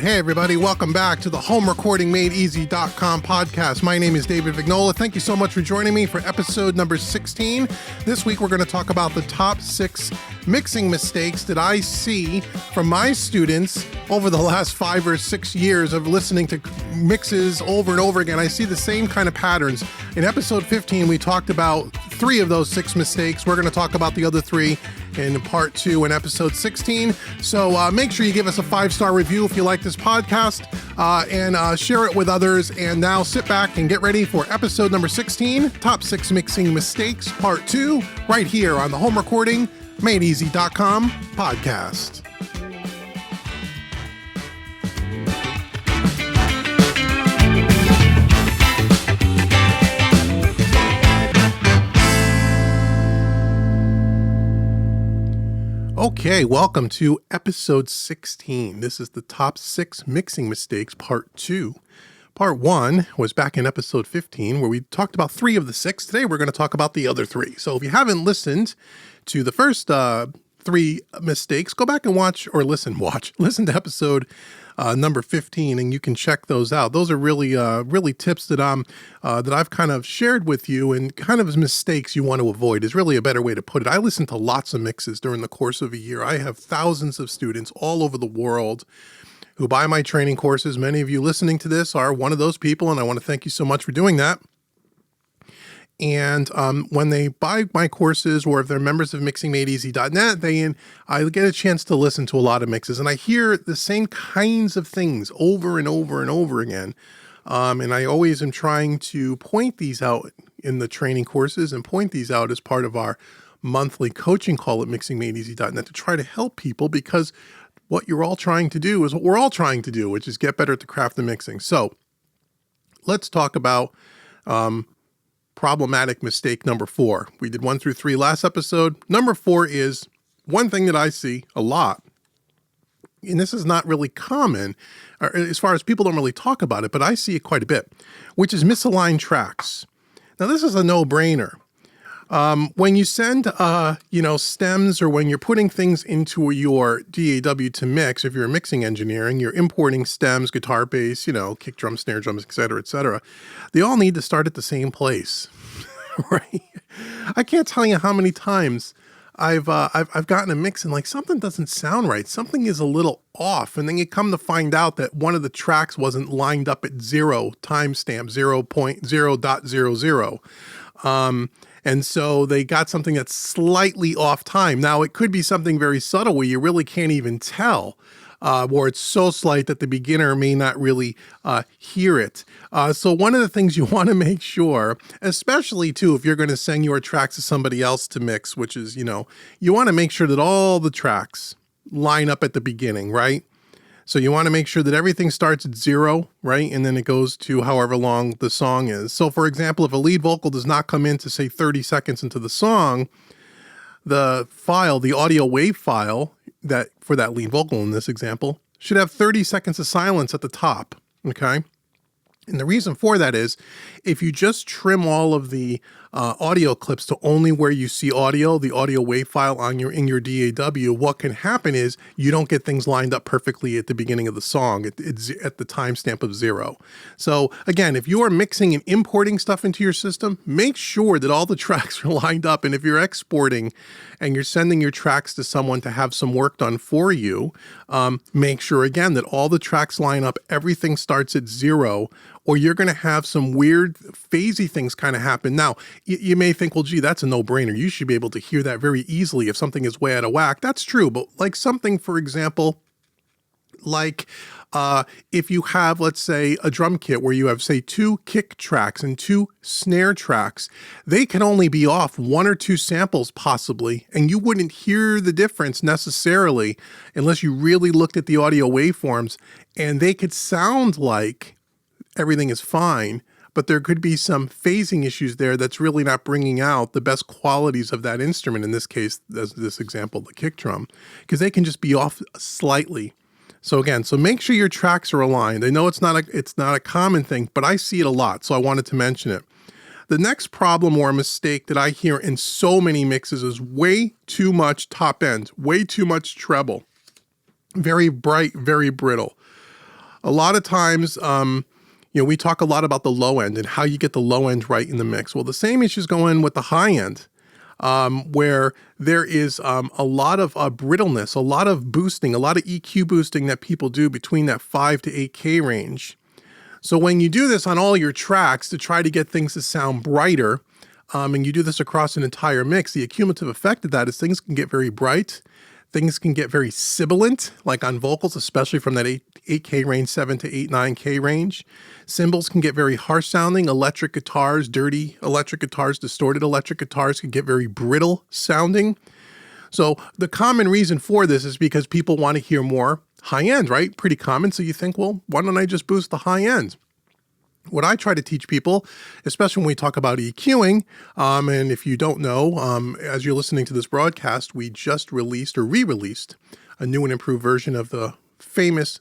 Hey everybody, welcome back to the HomeRecordingMadeEasy.com podcast. My name is David Vignola. Thank you so much for joining me for episode number 16. This week we're going to talk about the top 6 mixing mistakes that I see from my students over the last 5 or 6 years of listening to mixes over and over again. I see the same kind of patterns. In episode 15, we talked about 3 of those 6 mistakes. We're going to talk about the other 3 in part 2 in episode 16. So make sure you give us a 5-star review if you like this podcast and share it with others. And now sit back and get ready for episode number 16, Top 6 Mixing Mistakes, part 2, right here on the HomeRecordingMadeEasy.com podcast. Okay, welcome to episode 16. This is the top 6 mixing mistakes, part 2. Part 1 was back in episode 15 where we talked about 3 of the 6. Today we're going to talk about the other 3. So if you haven't listened to the first 3 mistakes, go back and listen to episode number 15, and you can check those out. Those are really tips that I've kind of shared with you, and kind of mistakes you want to avoid is really a better way to put it. I listen to lots of mixes during the course of a year. I have thousands of students all over the world who buy my training courses. Many of you listening to this are one of those people, and I want to thank you so much for doing that. And when they buy my courses, or if they're members of mixingmadeeasy.net, I get a chance to listen to a lot of mixes, and I hear the same kinds of things over and over and over again. And I always am trying to point these out in the training courses and point these out as part of our monthly coaching call at mixingmadeeasy.net to try to help people, because what you're all trying to do is what we're all trying to do, which is get better at the craft of mixing. So let's talk about problematic mistake number 4. We did 1 through 3 last episode. Number 4 is one thing that I see a lot, and this is not really common, or as far as people don't really talk about it, but I see it quite a bit, which is misaligned tracks. Now, this is a no-brainer. When you send, stems, or when you're putting things into your DAW to mix, if you're mixing engineering, you're importing stems, guitar, bass, kick drum, snare drums, et cetera, they all need to start at the same place, right? I can't tell you how many times I've gotten a mix and something doesn't sound right. Something is a little off. And then you come to find out that one of the tracks wasn't lined up at 0 timestamp, 0.0.00. And so they got something that's slightly off time. Now, it could be something very subtle where you really can't even tell, or it's so slight that the beginner may not really hear it. So one of the things you want to make sure, especially too, if you're going to send your tracks to somebody else to mix, which is, you want to make sure that all the tracks line up at the beginning, right? So you want to make sure that everything starts at 0, right? And then it goes to however long the song is. So for example, if a lead vocal does not come in to say 30 seconds into the song, the audio wave file that for that lead vocal in this example should have 30 seconds of silence at the top, okay? And the reason for that is if you just trim all of the audio clips to only where you see audio, the audio wave file in your DAW, what can happen is you don't get things lined up perfectly at the beginning of the song. It's at the timestamp of 0. So again, if you are mixing and importing stuff into your system, make sure that all the tracks are lined up. And if you're exporting and you're sending your tracks to someone to have some work done for you, make sure again that all the tracks line up, everything starts at 0, or you're going to have some weird phasey things kind of happen. Now, you may think, well, gee, that's a no-brainer. You should be able to hear that very easily if something is way out of whack. That's true, but something, for example, if you have, let's say, a drum kit where you have, say, 2 kick tracks and 2 snare tracks, they can only be off 1 or 2 samples possibly, and you wouldn't hear the difference necessarily unless you really looked at the audio waveforms, and they could sound like everything is fine, but there could be some phasing issues there that's really not bringing out the best qualities of that instrument. In this case, as this example, the kick drum, because they can just be off slightly. So again, make sure your tracks are aligned. I know it's not a common thing, but I see it a lot, so I wanted to mention it. The next problem or mistake that I hear in so many mixes is way too much top end, way too much treble, very bright, very brittle. A lot of times, we talk a lot about the low end and how you get the low end right in the mix. Well, the same issues go in with the high end, where there is a lot of brittleness, a lot of boosting, a lot of EQ boosting that people do between that 5 to 8K range. So when you do this on all your tracks to try to get things to sound brighter, and you do this across an entire mix, the accumulative effect of that is things can get very bright. Things can get very sibilant, like on vocals, especially from that 8K range, 7 to 8, 9K range. Cymbals can get very harsh sounding. Electric guitars, dirty electric guitars, distorted electric guitars can get very brittle sounding. So the common reason for this is because people want to hear more high end, right? Pretty common. So you think, well, why don't I just boost the high end? What I try to teach people, especially when we talk about EQing, and if you don't know, as you're listening to this broadcast, we just released or re-released a new and improved version of the famous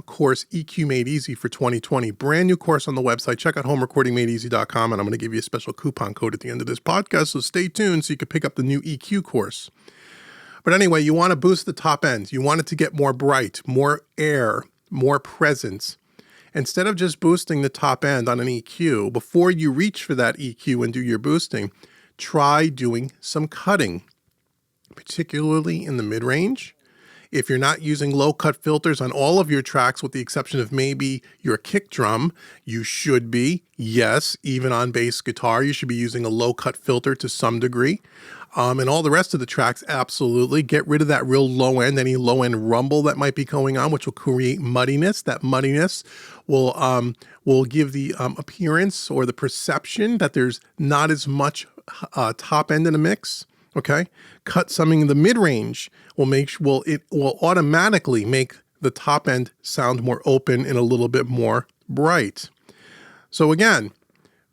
course EQ Made Easy for 2020. Brand new course on the website. Check out homerecordingmadeeasy.com, and I'm going to give you a special coupon code at the end of this podcast, so stay tuned so you can pick up the new EQ course. But anyway, you want to boost the top end. You want it to get more bright, more air, more presence. Instead of just boosting the top end on an EQ, before you reach for that EQ and do your boosting, try doing some cutting, particularly in the mid-range. If you're not using low-cut filters on all of your tracks, with the exception of maybe your kick drum, you should be. Yes, even on bass guitar, you should be using a low-cut filter to some degree. And all the rest of the tracks, absolutely. Get rid of that real low end, any low end rumble that might be going on, which will create muddiness. That muddiness will give the appearance or the perception that there's not as much top end in the mix. Okay, cut something in the mid range will automatically make the top end sound more open and a little bit more bright. So again,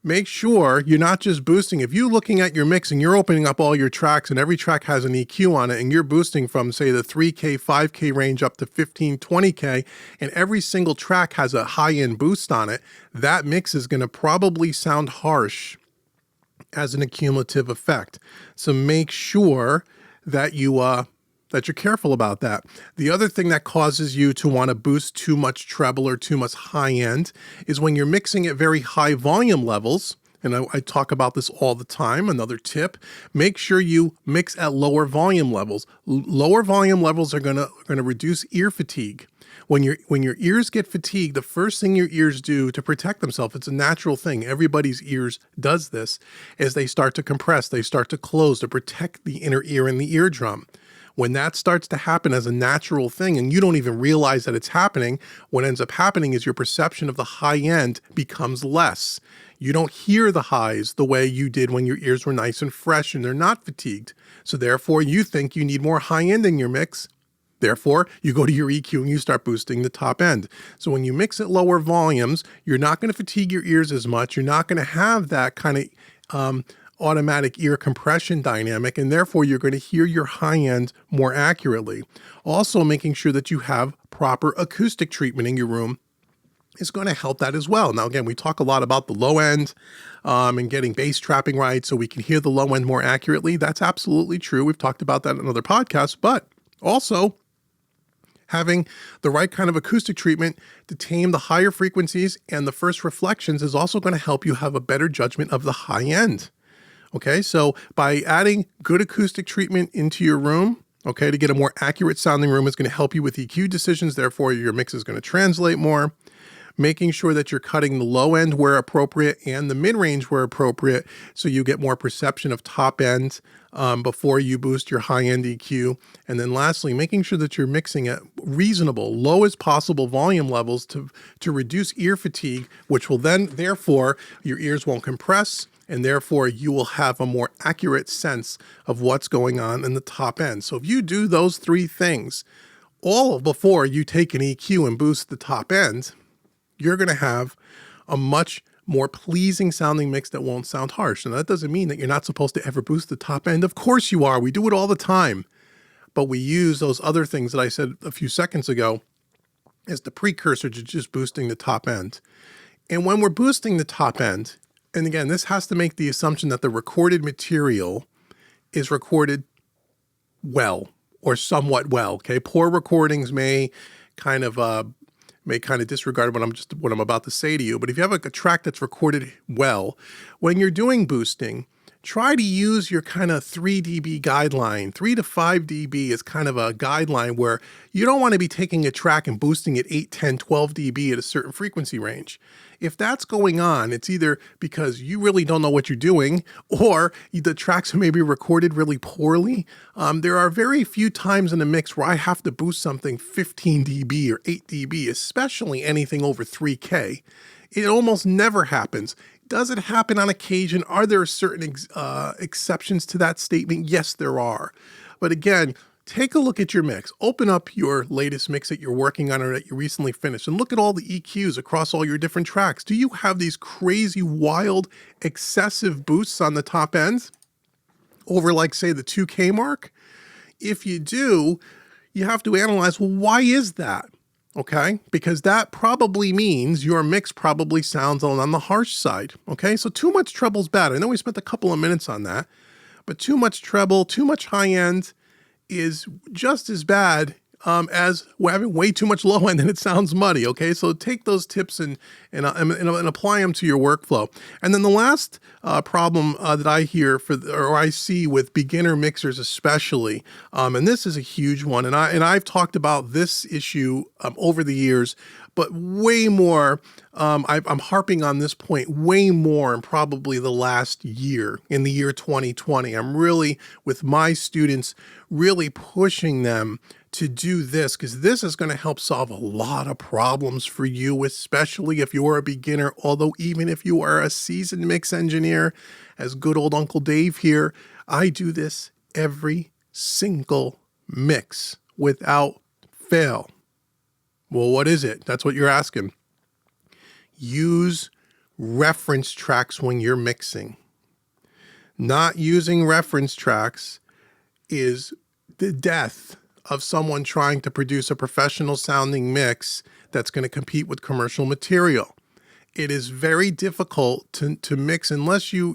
make sure you're not just boosting. If you're looking at your mix and you're opening up all your tracks and every track has an EQ on it and you're boosting from, say, the 3K, 5K range up to 15, 20K, and every single track has a high-end boost on it, that mix is going to probably sound harsh as an accumulative effect. So make sure that you're careful about that. The other thing that causes you to want to boost too much treble or too much high end is when you're mixing at very high volume levels. And I talk about this all the time. Another tip, make sure you mix at lower volume levels. Lower volume levels are going to reduce ear fatigue. When your ears get fatigued, the first thing your ears do to protect themselves, it's a natural thing, everybody's ears does this, is they start to compress, they start to close to protect the inner ear and the eardrum. When that starts to happen as a natural thing and you don't even realize that it's happening, what ends up happening is your perception of the high end becomes less. You don't hear the highs the way you did when your ears were nice and fresh and they're not fatigued. So therefore, you think you need more high end in your mix. Therefore, you go to your EQ and you start boosting the top end. So when you mix at lower volumes, you're not going to fatigue your ears as much. You're not going to have that kind of automatic ear compression dynamic, and therefore you're going to hear your high end more accurately. Also, making sure that you have proper acoustic treatment in your room is going to help that as well. Now, again, we talk a lot about the low end and getting bass trapping right so we can hear the low end more accurately. That's absolutely true. We've talked about that in other podcasts, but also having the right kind of acoustic treatment to tame the higher frequencies and the first reflections is also going to help you have a better judgment of the high end. Okay, so by adding good acoustic treatment into your room, okay, to get a more accurate sounding room is going to help you with EQ decisions. Therefore, your mix is going to translate more. Making sure that you're cutting the low end where appropriate and the mid-range where appropriate so you get more perception of top end before you boost your high-end EQ. And then lastly, making sure that you're mixing at reasonable, low as possible volume levels to reduce ear fatigue, which will then, therefore, your ears won't compress, and therefore you will have a more accurate sense of what's going on in the top end. So if you do those three things, all before you take an EQ and boost the top end, you're going to have a much more pleasing sounding mix that won't sound harsh. And that doesn't mean that you're not supposed to ever boost the top end. Of course you are. We do it all the time. But we use those other things that I said a few seconds ago as the precursor to just boosting the top end. And when we're boosting the top end, and again, this has to make the assumption that the recorded material is recorded well or somewhat well. Okay, poor recordings may kind of may kind of disregard what I'm about to say to you. But if you have a track that's recorded well, when you're doing boosting, try to use your kind of 3 dB guideline. 3 to 5 dB is kind of a guideline where you don't want to be taking a track and boosting it 8, 10, 12 dB at a certain frequency range. If that's going on, it's either because you really don't know what you're doing, or the tracks are maybe recorded really poorly. There are very few times in a mix where I have to boost something 15 dB or 8 dB, especially anything over 3K. It almost never happens. Does it happen on occasion? Are there certain exceptions to that statement? Yes, there are. But again, take a look at your mix. Open up your latest mix that you're working on or that you recently finished and look at all the EQs across all your different tracks. Do you have these crazy, wild, excessive boosts on the top ends over, like, say, the 2K mark? If you do, you have to analyze, well, why is that? Okay, because that probably means your mix probably sounds on the harsh side. Okay, so too much treble's bad. I know we spent a couple of minutes on that, but too much treble, too much high end is just as bad as having way too much low end and it sounds muddy. Okay, so take those tips and apply them to your workflow. And then the last problem that I hear or I see with beginner mixers especially, and this is a huge one, and I've talked about this issue over the years, but way more. I'm harping on this point way more in probably the last year, in the year 2020. I'm really, with my students, really pushing them to do this, because this is going to help solve a lot of problems for you, especially if you're a beginner. Although even if you are a seasoned mix engineer, as good old Uncle Dave here, I do this every single mix without fail. Well, what is it? That's what you're asking. Use reference tracks when you're mixing. Not using reference tracks is the death of someone trying to produce a professional sounding mix that's going to compete with commercial material. It is very difficult to mix unless you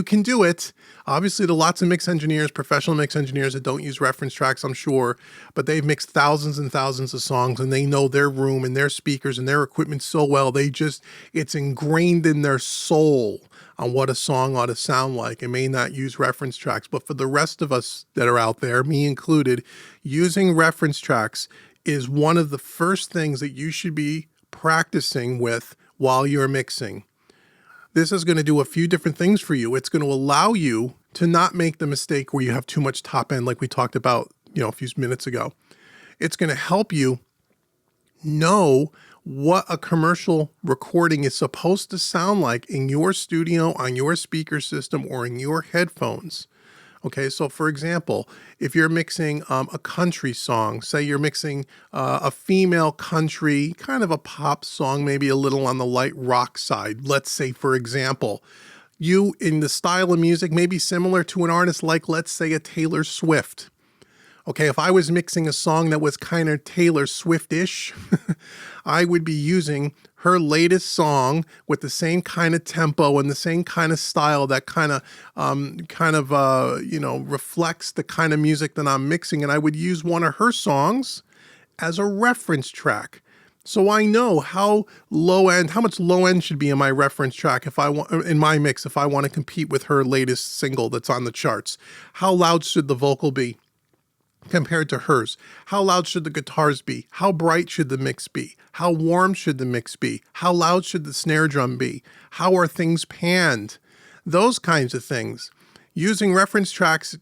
can do it. Obviously, there are lots of mix engineers, professional mix engineers that don't use reference tracks, I'm sure, but they've mixed thousands and thousands of songs and they know their room and their speakers and their equipment so well. It's ingrained in their soul on what a song ought to sound like and may not use reference tracks. But for the rest of us that are out there, me included, using reference tracks is one of the first things that you should be practicing with while you're mixing. This is going to do a few different things for you. It's going to allow you to not make the mistake where you have too much top end, like we talked about, a few minutes ago. It's going to help you know what a commercial recording is supposed to sound like in your studio, on your speaker system, or in your headphones. Okay, so for example, if you're mixing a country song, say you're mixing a female country, kind of a pop song, maybe a little on the light rock side, let's say, for example, you in the style of music may be similar to an artist like, let's say, a Taylor Swift. Okay, if I was mixing a song that was kind of Taylor Swift-ish, I would be using her latest song with the same kind of tempo and the same kind of style that reflects the kind of music that I'm mixing. And I would use one of her songs as a reference track. So I know how much low end should be in my reference track in my mix if I want to compete with her latest single that's on the charts. How loud should the vocal be compared to hers? How loud should the guitars be? How bright should the mix be? How warm should the mix be? How loud should the snare drum be? How are things panned? Those kinds of things. Using reference tracks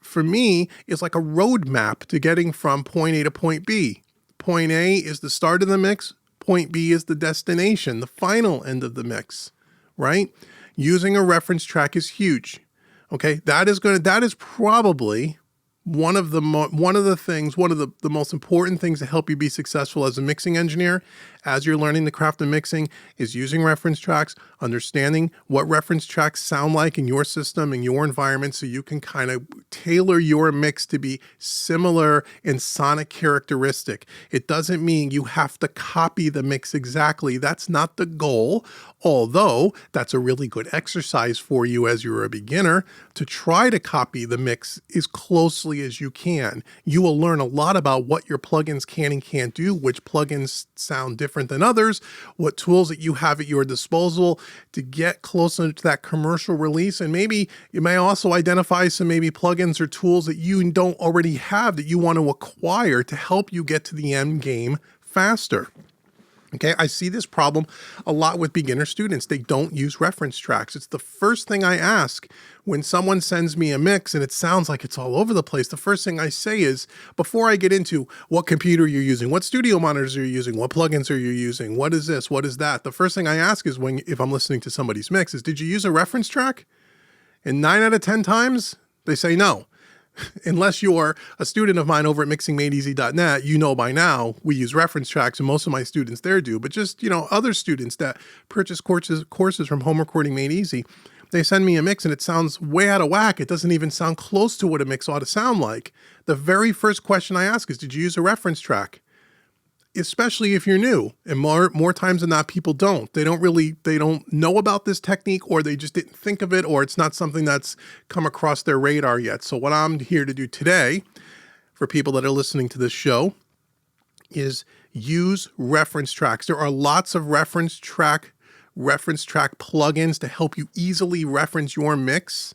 for me is like a roadmap to getting from point A to point B. Point A is the start of the mix. Point B is the destination, the final end of the mix, right? Using a reference track is huge. Okay, that is probably one of the most important things to help you be successful as a mixing engineer, as you're learning the craft of mixing, is using reference tracks, understanding what reference tracks sound like in your system, in your environment, so you can kind of tailor your mix to be similar in sonic characteristic. It doesn't mean you have to copy the mix exactly. That's not the goal, although that's a really good exercise for you as you're a beginner to try to copy the mix as closely quickly as you can. You will learn a lot about what your plugins can and can't do, which plugins sound different than others, what tools that you have at your disposal to get closer to that commercial release. And maybe you may also identify some maybe plugins or tools that you don't already have that you want to acquire to help you get to the end game faster. Okay, I see this problem a lot with beginner students. They don't use reference tracks. It's the first thing I ask when someone sends me a mix and it sounds like it's all over the place. The first thing I say is, before I get into what computer you're using, what studio monitors are you using, what plugins are you using, what is this, what is that, the first thing I ask is, if I'm listening to somebody's mix, is, did you use a reference track? And 9 out of 10 times, they say no. Unless you're a student of mine over at mixingmadeeasy.net, you know by now we use reference tracks, and most of my students there do. But just, other students that purchase courses from Home Recording Made Easy, they send me a mix and it sounds way out of whack. It doesn't even sound close to what a mix ought to sound like. The very first question I ask is, did you use a reference track? Especially if you're new, and more times than not, people don't. They don't know about this technique, or they just didn't think of it, or it's not something that's come across their radar yet. So what I'm here to do today for people that are listening to this show is use reference tracks. There are lots of reference track plugins to help you easily reference your mix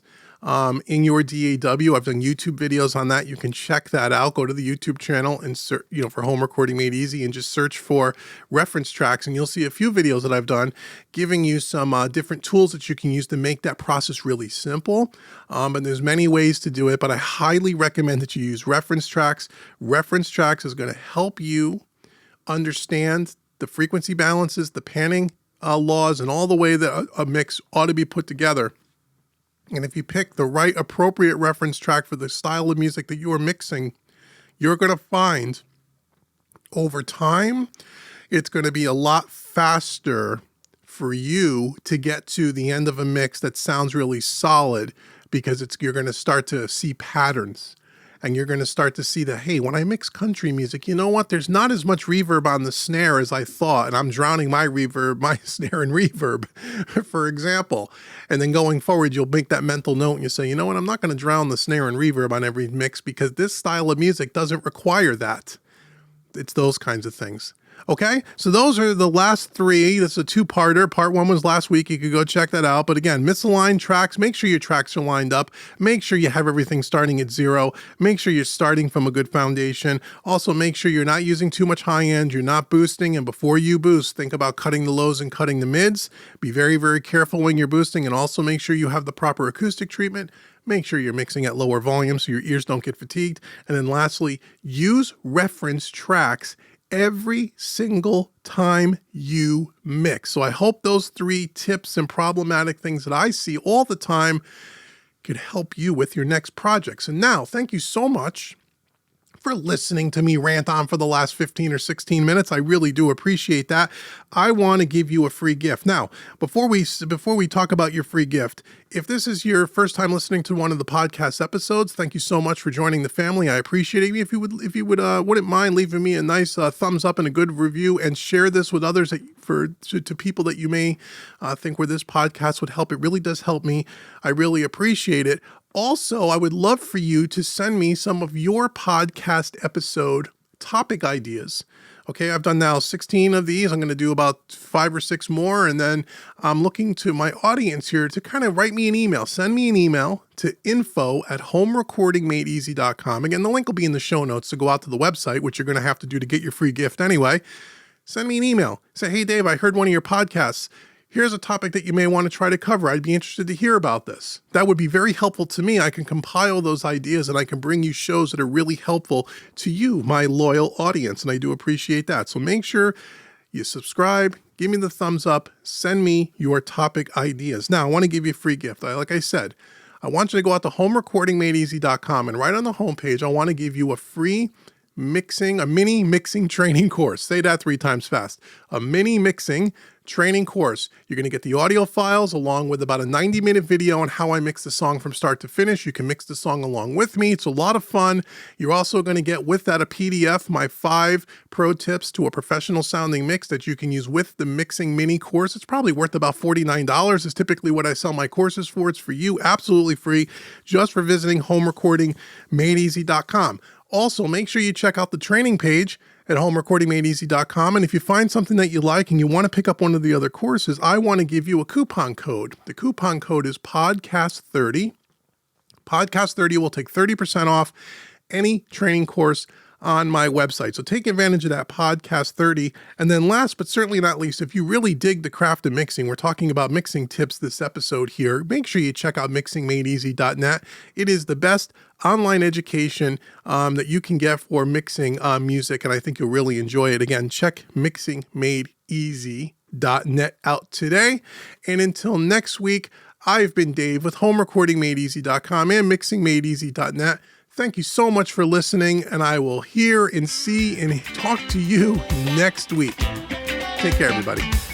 in your DAW. I've done YouTube videos on that. You can check that out. Go to the YouTube channel and search, for Home Recording Made Easy, and just search for reference tracks, and you'll see a few videos that I've done giving you some different tools that you can use to make that process really simple. And there's many ways to do it, but I highly recommend that you use reference tracks. Reference tracks is going to help you understand the frequency balances, the panning laws, and all the way that a mix ought to be put together. And if you pick the right appropriate reference track for the style of music that you are mixing, you're going to find over time, it's going to be a lot faster for you to get to the end of a mix that sounds really solid, because you're going to start to see patterns. And you're going to start to see that, hey, when I mix country music, you know what? There's not as much reverb on the snare as I thought. And I'm drowning my snare in reverb, for example. And then going forward, you'll make that mental note and you say, you know what? I'm not going to drown the snare and reverb on every mix, because this style of music doesn't require that. It's those kinds of things. Okay, so those are the last three. This is a two-parter. Part one was last week. You could go check that out. But again, misaligned tracks. Make sure your tracks are lined up. Make sure you have everything starting at 0. Make sure you're starting from a good foundation. Also, make sure you're not using too much high end. You're not boosting. And before you boost, think about cutting the lows and cutting the mids. Be very, very careful when you're boosting. And also make sure you have the proper acoustic treatment. Make sure you're mixing at lower volume so your ears don't get fatigued. And then lastly, use reference tracks every single time you mix. So I hope those 3 tips and problematic things that I see all the time could help you with your next project. So now, thank you so much for listening to me rant on for the last 15 or 16 minutes. I really do appreciate that. I want to give you a free gift. Now, before we talk about your free gift, if this is your first time listening to one of the podcast episodes, thank you so much for joining the family. I appreciate it. If you wouldn't mind leaving me a nice thumbs up and a good review, and share this with others to people that you may think where this podcast would help. It really does help me. I really appreciate it. Also, I would love for you to send me some of your podcast episode topic ideas. Okay, I've done now 16 of these. I'm going to do about 5 or 6 more. And then I'm looking to my audience here to kind of write me an email. Send me an email to info@homerecordingmadeeasy.com. Again, the link will be in the show notes, so go out to the website, which you're going to have to do to get your free gift anyway. Send me an email. Say, hey, Dave, I heard one of your podcasts. Here's a topic that you may want to try to cover. I'd be interested to hear about this. That would be very helpful to me. I can compile those ideas and I can bring you shows that are really helpful to you, my loyal audience. And I do appreciate that. So make sure you subscribe, give me the thumbs up, send me your topic ideas. Now, I want to give you a free gift. Like I said, I want you to go out to homerecordingmadeeasy.com, and right on the homepage, I want to give you a free mini mixing training course. Say that 3 times fast. A mini mixing training course. You're going to get the audio files along with about a 90-minute video on how I mix the song from start to finish. You can mix the song along with me. It's a lot of fun. You're also going to get with that a PDF, my 5 pro tips to a professional sounding mix that you can use with the mixing mini course. It's probably worth about $49 is typically what I sell my courses for. It's for you, absolutely free, just for visiting homerecordingmadeeasy.com. Also, make sure you check out the training page at homerecordingmadeeasy.com. And if you find something that you like and you want to pick up one of the other courses, I want to give you a coupon code. The coupon code is podcast30. Podcast30 will take 30% off any training course on my website. So take advantage of that podcast 30. And then last but certainly not least, if you really dig the craft of mixing, we're talking about mixing tips this episode here, make sure you check out mixingmadeeasy.net. It is the best online education that you can get for mixing music, and I think you'll really enjoy it. Again, check mixingmadeeasy.net out today. And until next week, I've been Dave with homerecordingmadeeasy.com and mixingmadeeasy.net. Thank you so much for listening, and I will hear and see and talk to you next week. Take care, everybody.